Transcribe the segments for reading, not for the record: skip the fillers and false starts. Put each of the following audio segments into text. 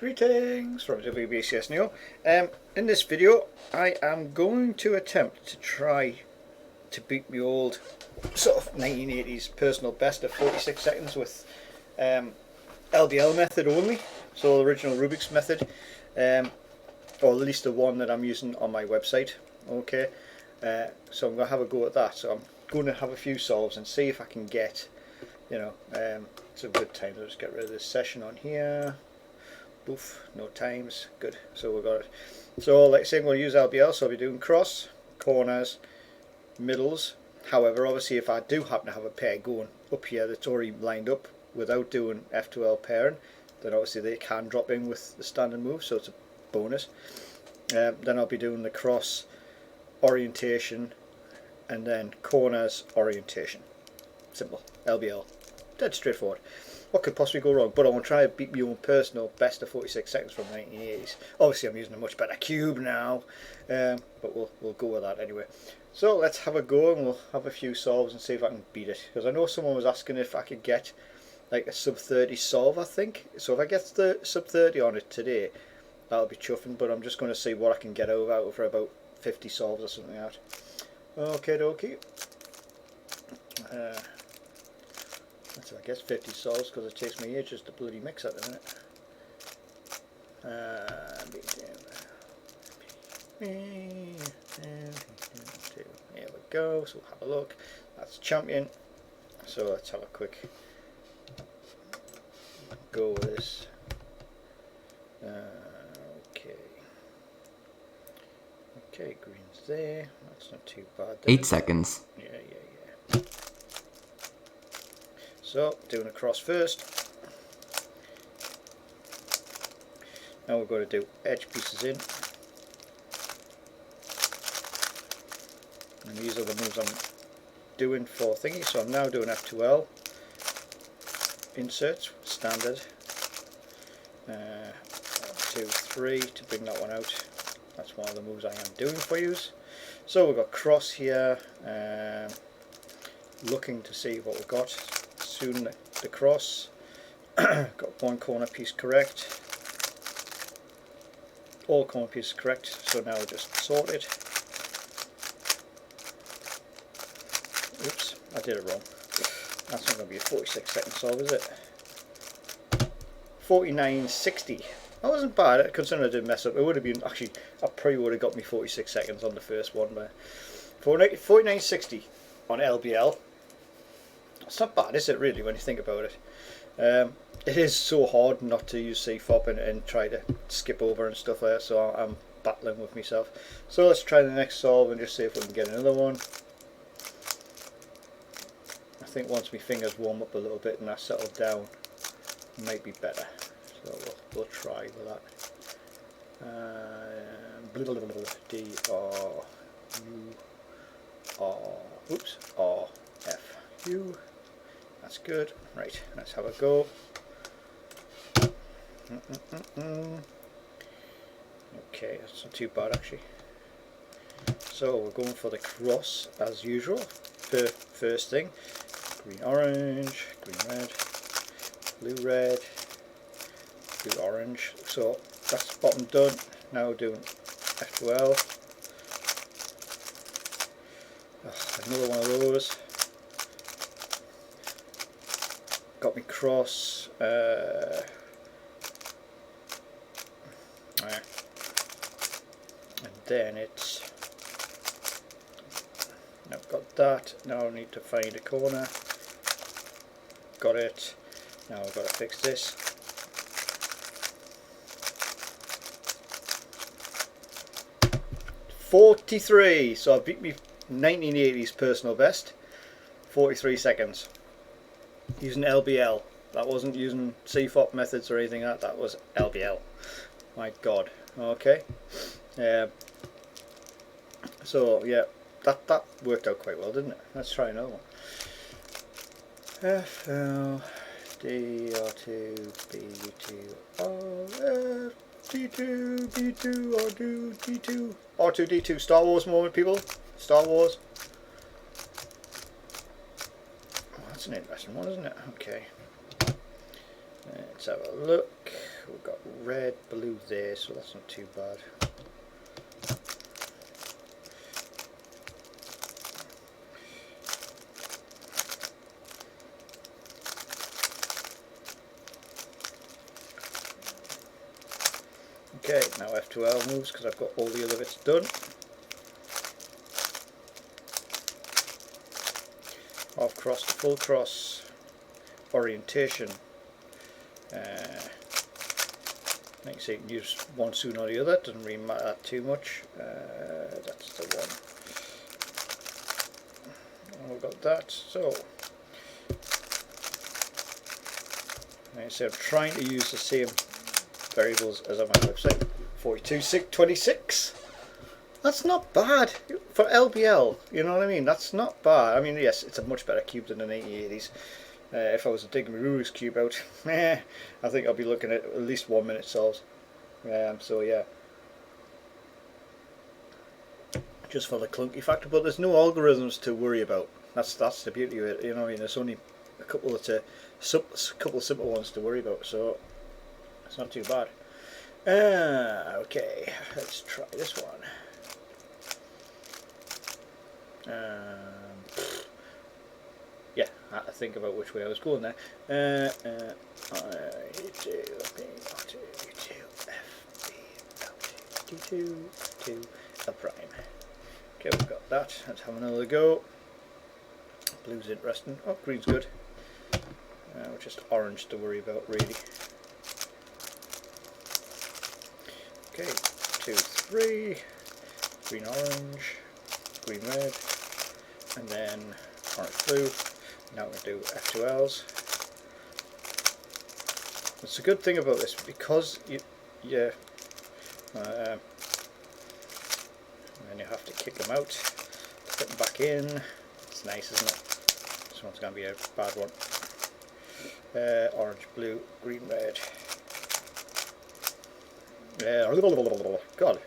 Greetings from WBCS Neo. In this video I am going to attempt to try to beat my old sort of 1980s personal best of 46 seconds with LBL method only, so original Rubik's method, or at least the one that I'm using on my website. Okay, so I'm going to have a go at that. So I'm going to have a few solves and see if I can get, it's a good time. Let's get rid of this session on here. Oof, no times, good. So we've got it. So like I say, I'm going to use LBL, so I'll be doing cross, corners, middles. However, obviously if I do happen to have a pair going up here that's already lined up without doing F2L pairing, then obviously they can drop in with the standard move, so it's a bonus. Then I'll be doing the cross orientation and then corners orientation. Simple. LBL. Dead straightforward. What could possibly go wrong? But I want to try to beat my own personal best of 46 seconds from the 1980s. Obviously I'm using a much better cube now, but we'll go with that anyway. So let's have a go and we'll have a few solves and see if I can beat it. Because I know someone was asking if I could get like a sub-30 solve, I think. So if I get the sub-30 on it today, that'll be chuffing. But I'm just going to see what I can get out for about 50 solves or something out. Okay, dokie. So I guess 50 solves because it takes me ages to bloody mix at the minute. Here we go, so we'll have a look. That's champion. So let's have a quick go with this. Okay, green's there. That's not too bad. 8 seconds. Yeah. So, doing a cross first. Now we're going to do edge pieces in. And these are the moves I'm doing for thingy. So I'm now doing F2L inserts, standard. 1, 2, 3 to bring that one out. That's one of the moves I am doing for you. So we've got cross here. Looking to see what we've got. Soon the cross. Got one corner piece correct. All corner pieces correct. So now we'll just sort it. Oops, I did it wrong. That's not going to be a 46 second solve, is it? 49.60. That wasn't bad, considering I didn't mess up. It would have been, actually, I probably would have got me 46 seconds on the first one, but 49.60 on LBL. It's not bad, is it, really, when you think about it? It is so hard not to use CFOP and try to skip over and stuff like that, so I'm battling with myself. So let's try the next solve and just see if we can get another one. I think once my fingers warm up a little bit and I settle down, it might be better. So we'll try with that. D R U R. Oops. R F U. That's good. Right. Let's have a go. Okay, that's not too bad actually. So we're going for the cross as usual. First thing. Green orange. Green red. Blue red. Blue orange. So that's bottom done. Now doing F2L. Another one of those. Got me cross. And then it's. I've got that. Now I need to find a corner. Got it. Now I've got to fix this. .43, so I beat me 1980s personal best. 43 seconds. Using LBL. That wasn't using CFOP methods or anything like that. That was LBL. My God. Okay. So yeah, that worked out quite well, didn't it? Let's try another one. F L D R2 B2 R F D2 B2 R2 D2 R2 D2. Star Wars moment, people. Star Wars. Oh, that's an interesting one, isn't it? Okay. Let's have a look. we've got red, blue there, so that's not too bad. Okay, now F2L moves because I've got all the other bits done. Half cross to full cross, orientation. Like you say, you can use one sooner or the other, doesn't really matter too much. That's the one. I've got that. So, like I said, I'm trying to use the same variables as on my website. 42.26. That's not bad for LBL. You know what I mean? That's not bad. I mean, yes, it's a much better cube than an 80s. If I was to dig my Rubik's cube out, I think I'll be looking at least 1 minute solves. So yeah, just for the clunky factor. But there's no algorithms to worry about. That's the beauty of it. You know what I mean? There's only a couple of simple ones to worry about. So it's not too bad. Okay, let's try this one. Yeah, I had to think about which way I was going there. D2 L prime. Okay, we've got that. Let's have another go. Blue's interesting. Oh, green's good. Just orange to worry about, really. Okay, 2, 3. Green, orange. Green, red. And then orange, blue. Now we're going to do F2Ls. It's a good thing about this because and then you have to kick them out, put them back in. It's nice, isn't it? This one's going to be a bad one. Orange, blue, green, red. God.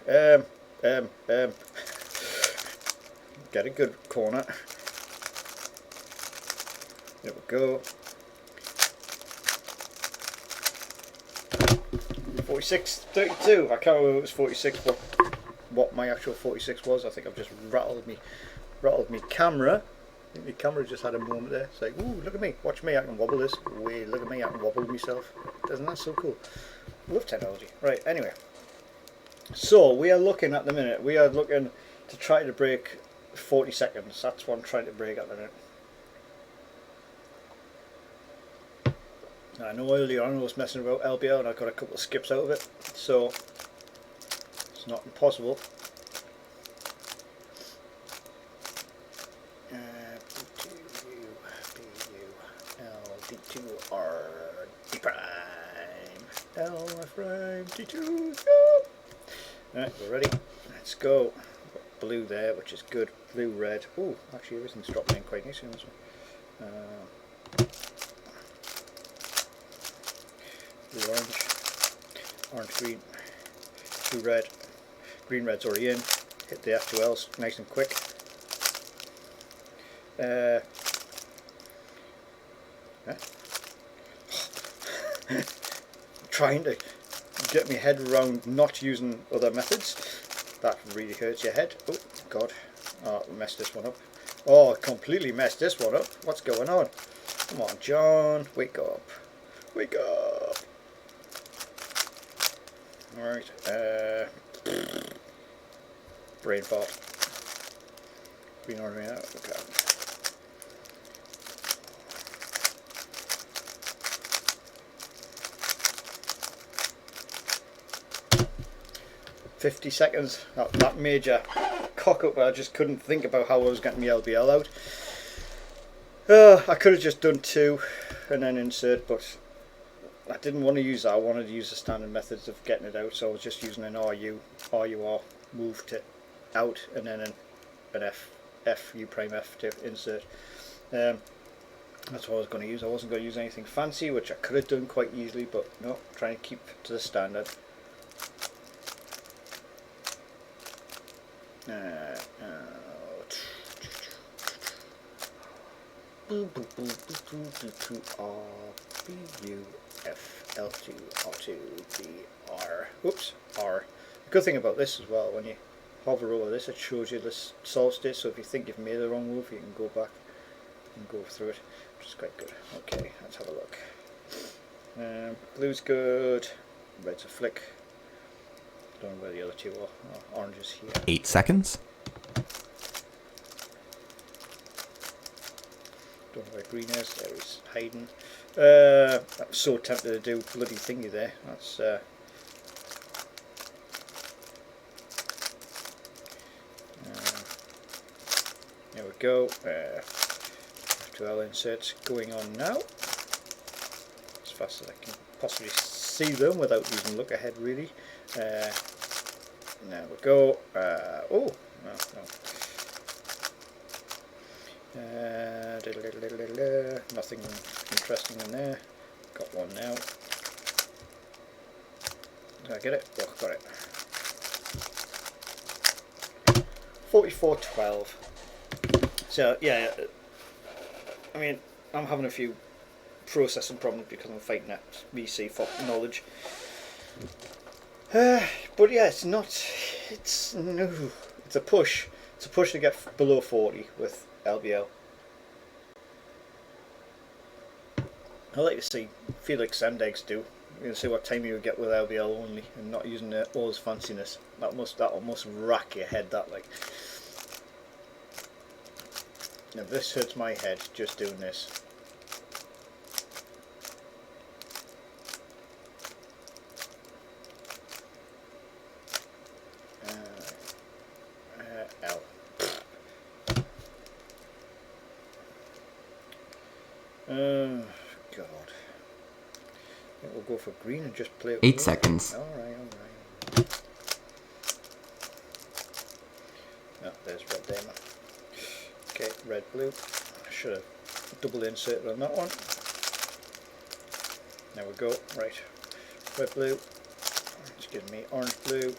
Get a good corner. There we go. 46.32. I can't remember if it was 46. What my actual 46 was. I think I've just rattled me camera. I think the camera just had a moment there. It's like, ooh, look at me, watch me, I can wobble this. Wait, look at me, I can wobble myself. Isn't that so cool? Love technology. Right, anyway. So we are looking at the minute. We are looking to try to break 40 seconds. That's what I'm trying to break at the minute. I know earlier on I was messing about LBL and I got a couple of skips out of it, so it's not impossible. D2R D prime L prime D2 go. Alright, we're ready. Let's go. Got blue there, which is good. Blue, red. Oh, actually everything's dropping in quite nicely on this one. Blue, orange, orange, green, blue, red, green, red's already in. Hit the F2Ls nice and quick. Trying to get my head around not using other methods. That really hurts your head. Oh God, oh, messed this one up. Oh, completely messed this one up. What's going on? Come on, John, wake up, wake up. Alright, brain fart. Green orange out, okay. $50 seconds, that major cock up where I just couldn't think about how I was getting my LBL out. I could have just done 2 and then insert, but I didn't want to use that. I wanted to use the standard methods of getting it out, so I was just using an RUR, moved it out, and then an U prime F to insert. That's what I was going to use. I wasn't going to use anything fancy, which I could have done quite easily, but no, trying to keep to the standard. F, L2, R2, B, R. Oops, R. The good thing about this as well, when you hover over this, it shows you this solve state, so if you think you've made the wrong move, you can go back and go through it, which is quite good. Okay, let's have a look. Blue's good, red's a flick. Don't know where the other two are. Oh, orange is here. 8 seconds. Don't know where green is. There he's hiding. I'm so tempted to do bloody thingy there. That's there we go. F2L inserts going on now. As fast as I can possibly see them without using look ahead really. There we go. Oh, no. Nothing interesting in there. Got one now. Did I get it? Oh, got it. 44.12. So yeah, I mean, I'm having a few processing problems because I'm fighting that VC for knowledge. But yeah, it's a push. It's a push to get below 40 with LBL. I like to see Felix Sandegs do. You're going to see what time you would get with LBL only and not using all his fanciness. That must rack your head, that like. Now this hurts my head just doing this. L. God. I think we'll go for green and just play it. 8 seconds. Alright. Oh, there's red there, man. Okay, red, blue. I should have double inserted on that one. There we go. Right. Red, blue. Which gives me orange, blue.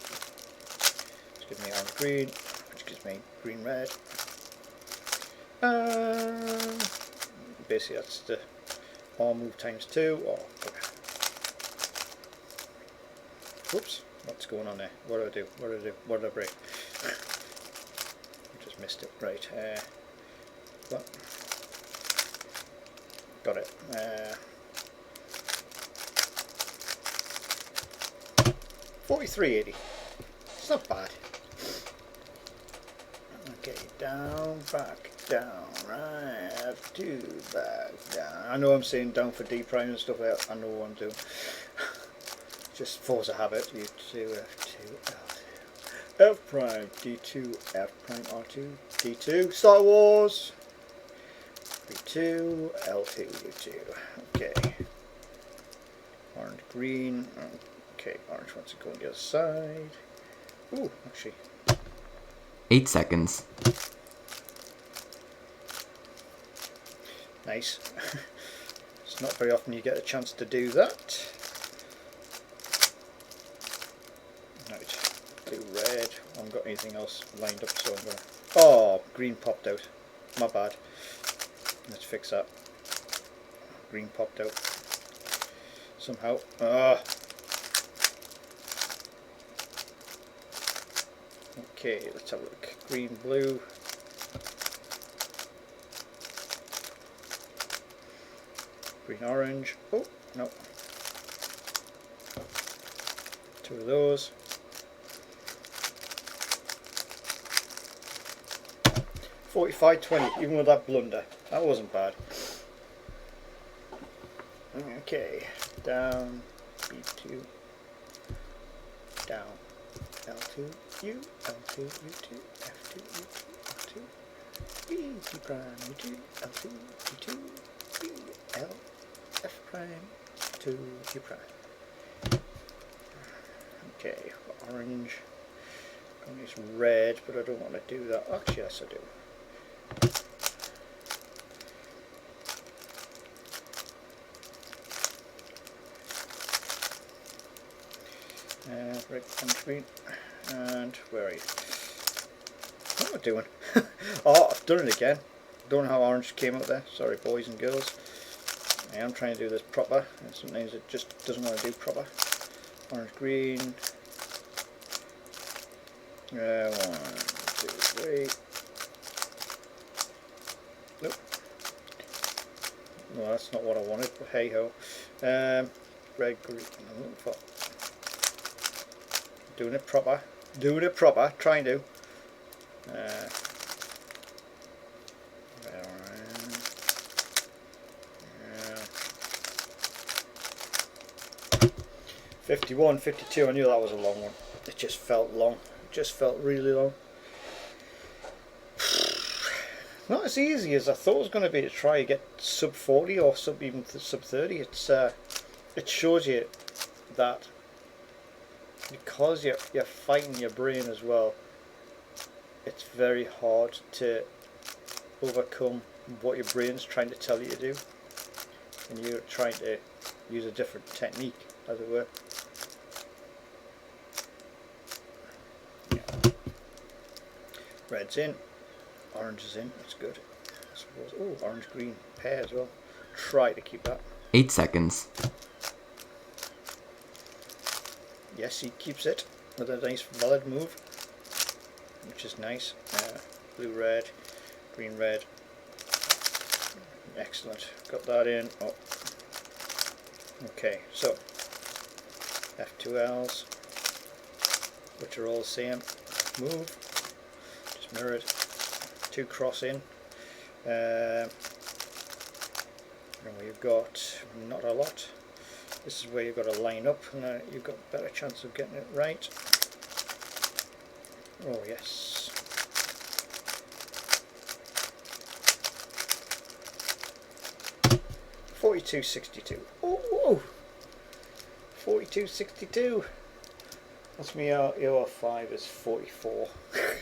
Which gives me orange, green. Which gives me green, red. Basically, that's the R move times 2. Oh, okay. Whoops. What's going on there? What did I do? What did I break? I just missed it. Right. What? Got it. 43.80. It's not bad. Okay, down, back, down, right, F2, back, down. I know I'm saying down for D prime and stuff like that. I know what I'm doing. Just force a habit. U2, F2, L2, F prime, D2, F prime, R2, D2, Star Wars. B2, L2, U2. Okay. Orange, green. Okay, orange wants to go on the other side. Ooh, actually. 8 seconds. Nice. It's not very often you get a chance to do that. Right, blue, red. I haven't got anything else lined up, so I'm gonna. Oh, green popped out. My bad. Let's fix that. Green popped out somehow. Okay, let's have a look. Green, blue. Green, orange. Oh, no. 2 of those. 45.20, even with that blunder. That wasn't bad. Okay, down, B2, down, L2, U, L2, U2, F2, U2, L2, B, D prime, U2, L2, D2, B, L, F prime, 2, D prime. Okay, orange. I'm going to use red, but I don't want to do that. Actually, yes, I do. Red, orange, green, and where are you? What am I doing? Oh, I've done it again. Don't know how orange came out there. Sorry, boys and girls. I am trying to do this proper, and sometimes it just doesn't want to do proper. Orange, green. 1, 2, 3. Nope. No, that's not what I wanted, but hey ho. Red, green. I'm looking for. Doing it proper. Doing it proper. Trying to. 51, 52, I knew that was a long one. It just felt long. It just felt really long. Not as easy as I thought it was going to be to try to get sub 40 or even sub 30. It shows you that because you're fighting your brain as well, it's very hard to overcome what your brain's trying to tell you to do, and you're trying to use a different technique, as it were. Yeah. Red's in, orange is in, that's good. I suppose. Oh, orange green pair as well. Try to keep that. 8 seconds. Yes, he keeps it with a nice valid move, which is nice. Blue, red, green, red. Excellent. Got that in. Oh. Okay, so F2Ls, which are all the same move, just mirror it. 2 cross in. And we've got not a lot. This is where you've got to line up, and you've got a better chance of getting it right. Oh yes. $42.62. Oh, 42.62. That's me. Your 5 is 44.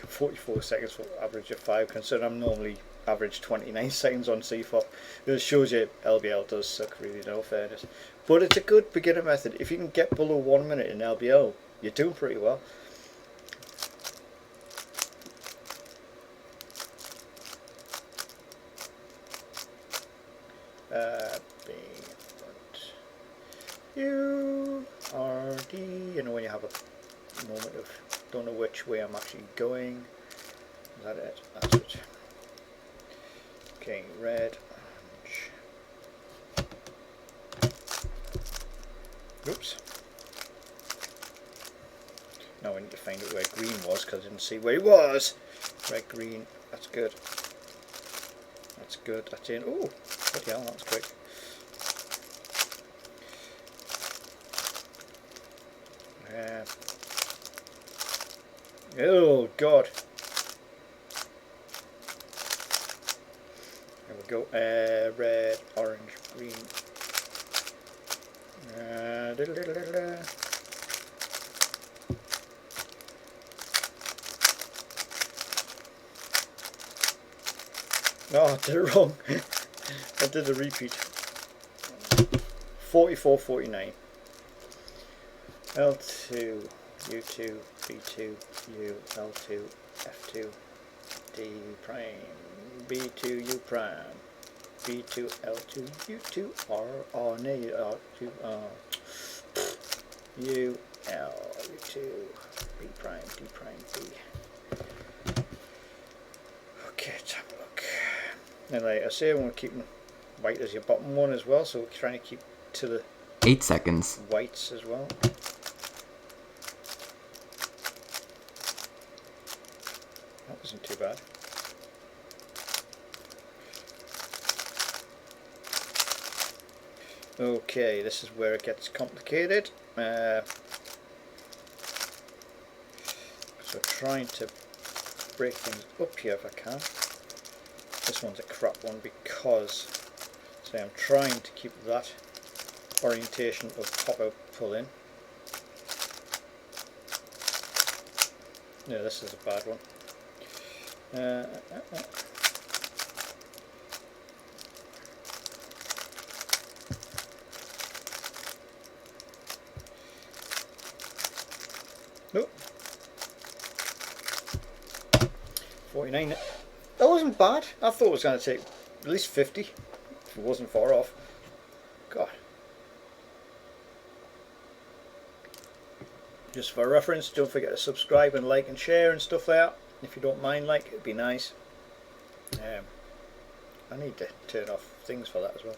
44 seconds for average of 5. Considering I'm normally average 29 seconds on C4. It shows you LBL does suck, really, no fairness. But it's a good beginner method. If you can get below 1 minute in LBL, you're doing pretty well. B, U, R, D. You know when you have a moment of don't know which way I'm actually going. Is that it? That's it. Okay, red, orange. Oops. Now I need to find out where green was because I didn't see where it was. Red, green. That's good. That's good. That's in. Oh, bloody hell, that was quick. Oh God. There we go. Red, orange, green. No, I did it wrong. I did a repeat. 44.49. L2, U2, B2, U, L2, F2, D prime, B2, U prime, B2, L2, U2, R, R2, U, L, U2, B prime, D prime, B. Okay, let's have a look. And like I say, I want to keep white as your bottom one as well, so we're trying to keep to the 8 seconds. whites as well. That wasn't too bad. Okay, this is where it gets complicated. So trying to break things up here if I can. This one's a crap one because say I'm trying to keep that orientation of pop out pull in. No, this is a bad one. Nope. 49. That wasn't bad. I thought it was going to take at least 50 if it wasn't far off. God. Just for reference, don't forget to subscribe and like and share and stuff like that. If you don't mind, like, it'd be nice. I need to turn off things for that as well.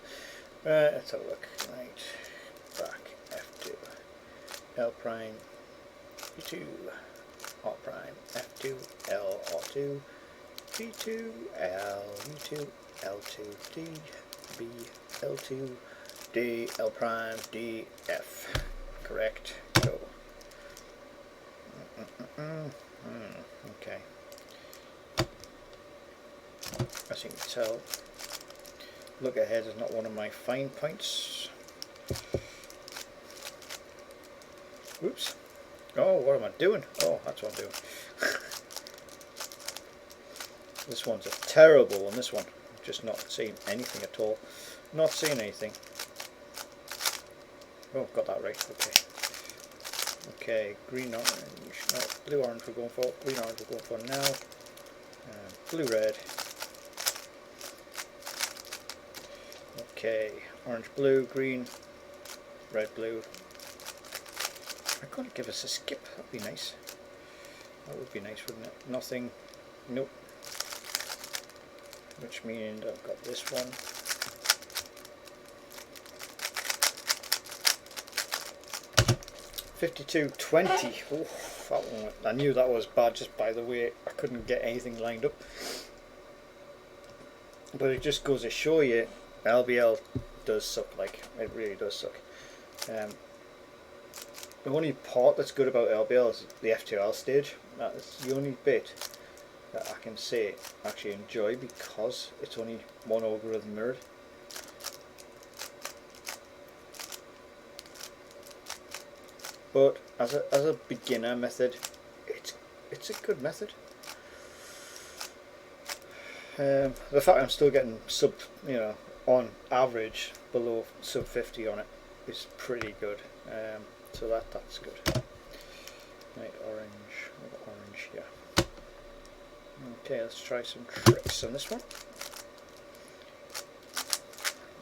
Let's have a look. Right, back F2, L prime, B2, R prime, F2, L, R2, B2, L, U2, L2, D, B, L2, D, L prime, D, F. Correct. Go. Okay. As you can tell, look ahead is not one of my fine points. Oops. Oh, what am I doing? Oh, that's what I'm doing. This one's a terrible one, this one. Just not seeing anything at all. Not seeing anything. Oh, got that right. Okay. Okay, green orange. No, blue orange we're going for. Green orange we're going for now. Blue red. Okay, orange blue, green, red blue. I could give us a skip. That'd be nice. That would be nice, wouldn't it? Nothing. Nope. Which means I've got this one. $52.20. Oh, that one. I knew that was bad just by the way I couldn't get anything lined up. But it just goes to show you, LBL does suck. Like, it really does suck. The only part that's good about LBL is the F2L stage. That is the only bit that I can say actually enjoy because it's only one algorithm mirrored. But as a beginner method, it's a good method. The fact I'm still getting on average below sub 50 on it is pretty good. So that's good. Right, orange, yeah. Okay, let's try some tricks on this one.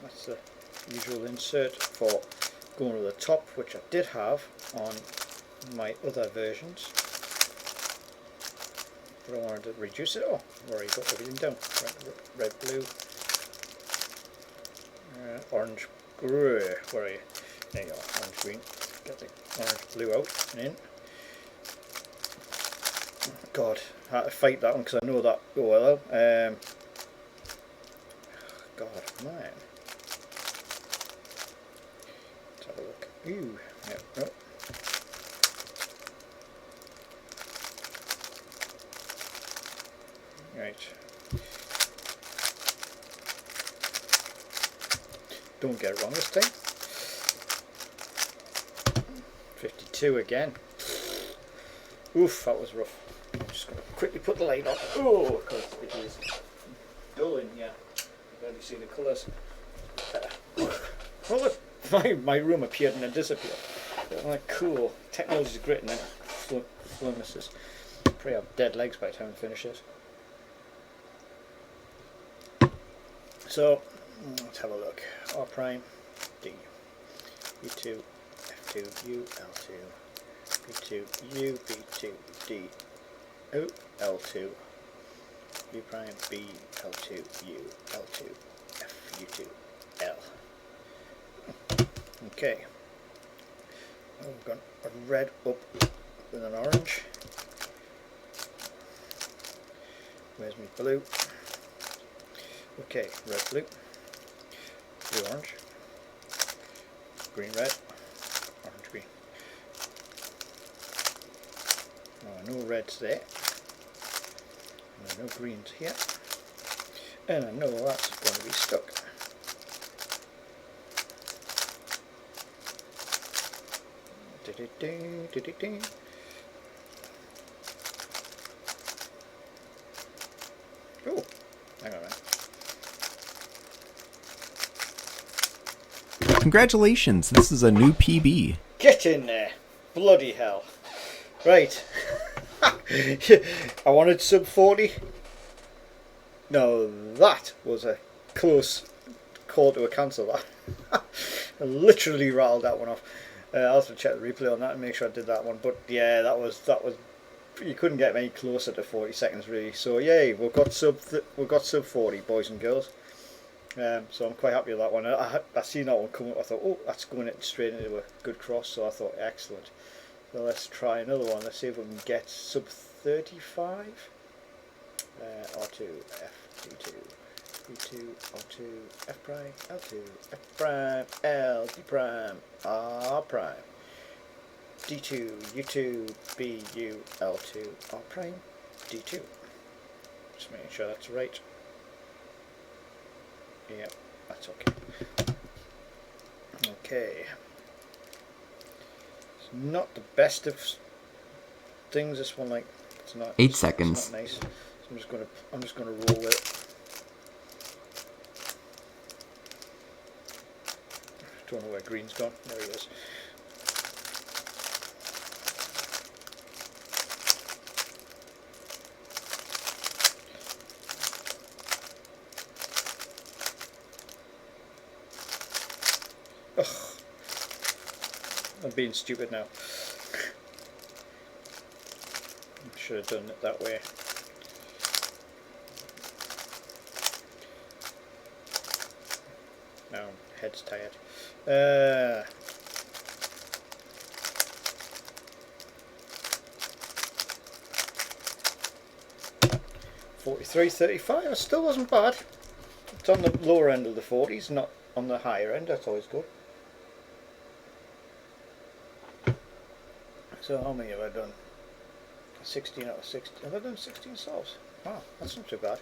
That's the usual insert for going to the top, which I did have on my other versions. But I wanted to reduce it. Oh, I've already got everything down. Red, blue, orange, grey. Where are you? There you are, orange, green. Get the orange, blue out and in. God, I had to fight that one because I know that well. God, man. Let's have a look. Ooh, yeah, no. Right. Don't get it wrong this time. 52 again. Oof, that was rough. I'm just going to quickly put the light on. Oh, because it is dull in here. You barely see the colours. Oh look, my room appeared and then disappeared. Like, cool. Technology is great, and then fluences. Probably have dead legs by the time I finish this. So let's have a look. R prime, D, B2, F2, U, L2, B2, U, B2, D, O, L2, U prime, B, L2, U, L2, F, U2, L. Okay. We've got a red up with an orange. Where's my blue? Okay, red, blue, blue, orange, green, red, orange, green. Oh, no reds there. No greens here. And I know that's going to be stuck. Oh, hang on a minute. Congratulations, this is a new PB. Get in there. Bloody hell. Right. I wanted sub 40. No, that was a close call to a cancel that. I literally rattled that one off. I'll have to check the replay on that and make sure I did that one. But yeah, that was you couldn't get any closer to 40 seconds really. So yay, we've got sub 40, boys and girls. So I'm quite happy with that one. I seen that one come up. I thought, oh, that's going straight into a good cross. So I thought, excellent. So let's try another one. Let's see if we can get sub 35. R2, F, D2, B2, R2, F prime, L2, F prime, L, D prime, R prime, D2, U2, B, U, L2, R prime, D2. Just making sure that's right. Yep, that's okay. Okay. It's not the best of things, this one, like, it's not 8 seconds. It's not nice. So I'm just gonna roll with it. Don't know where green's gone. There he is. Ugh. I'm being stupid now. I should have done it that way. Now head's tired. 43.35. It still wasn't bad. It's on the lower end of the 40s, not on the higher end. That's always good. So how many have I done? 16 out of 16. Have I done 16 solves? Wow, that's not too bad.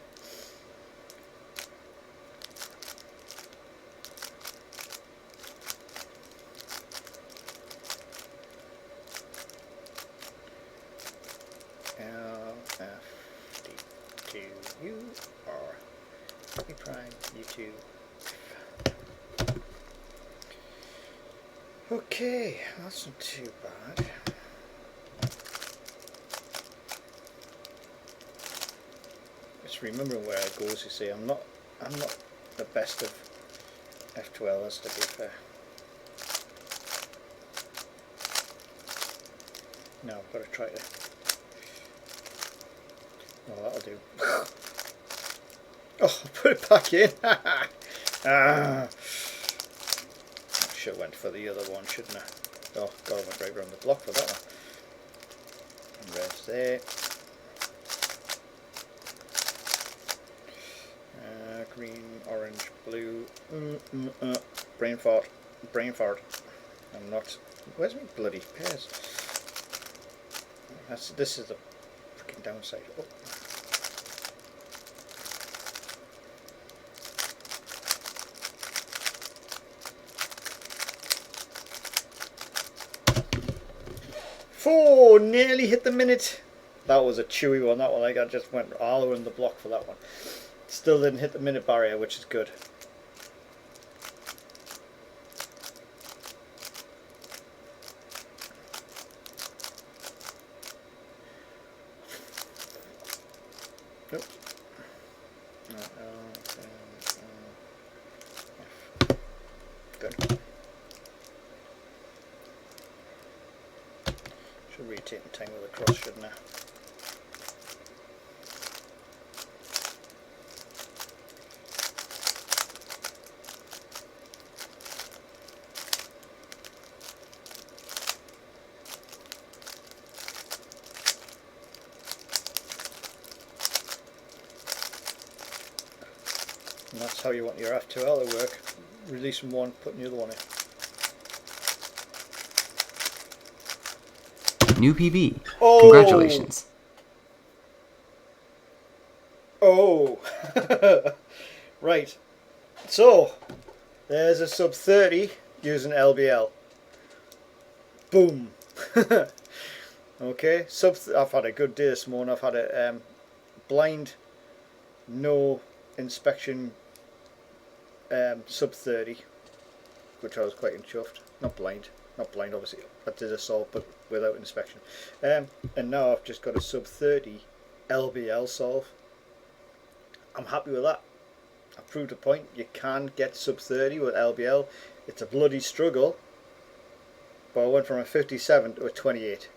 L, F, D, 2, U, R, E prime, U2. Okay, that's not too bad. Just remembering where it goes, you see, I'm not the best of F12s, to be fair. No, I've got to try to. Oh, that'll do. Oh, I put it back in. Ah. I should have went for the other one, shouldn't I? Oh, God, I went right around the block for that one. And red's there. Green, orange, blue. Brain fart. Brain fart. I'm not. Where's my bloody pairs? This is the freaking downside. Oh. Four, nearly hit the minute. That was a chewy one. That one, like, I just went all around the block for that one. Still didn't hit the minute barrier, which is good. Nope. Good. Should really take the time with the cross, shouldn't I? And that's how you want your F2L to work. Releasing one, putting the other one in. New PB. Oh! Congratulations. Oh! Right. So, there's a sub 30 using LBL. Boom! Okay, I've had a good day this morning. I've had a blind, no inspection sub 30, which I was quite chuffed. Not blind obviously. I did a solve but without inspection. And now I've just got a sub 30 LBL solve. I'm happy with that. I proved a point. You can get sub 30 with LBL. It's a bloody struggle, but I went from a 57 to a 28.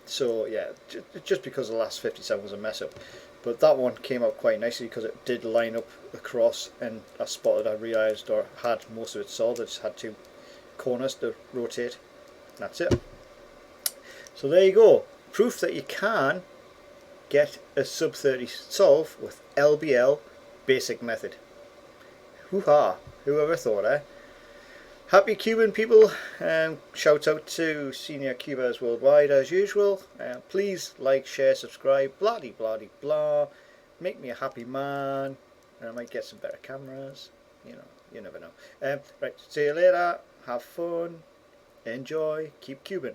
So yeah, just because the last 57 was a mess up. But that one came out quite nicely because it did line up across, and I realised, or had most of it solved. I just had 2 corners to rotate. That's it. So there you go. Proof that you can get a sub 30 solve with LBL basic method. Hoo-ha! Whoever thought, eh? Happy cubing, people. Shout out to senior cubers worldwide as usual. Please like, share, subscribe, blah de blah de blah. Make me a happy man. I might get some better cameras. You know, you never know. Right, see you later. Have fun. Enjoy. Keep cubing.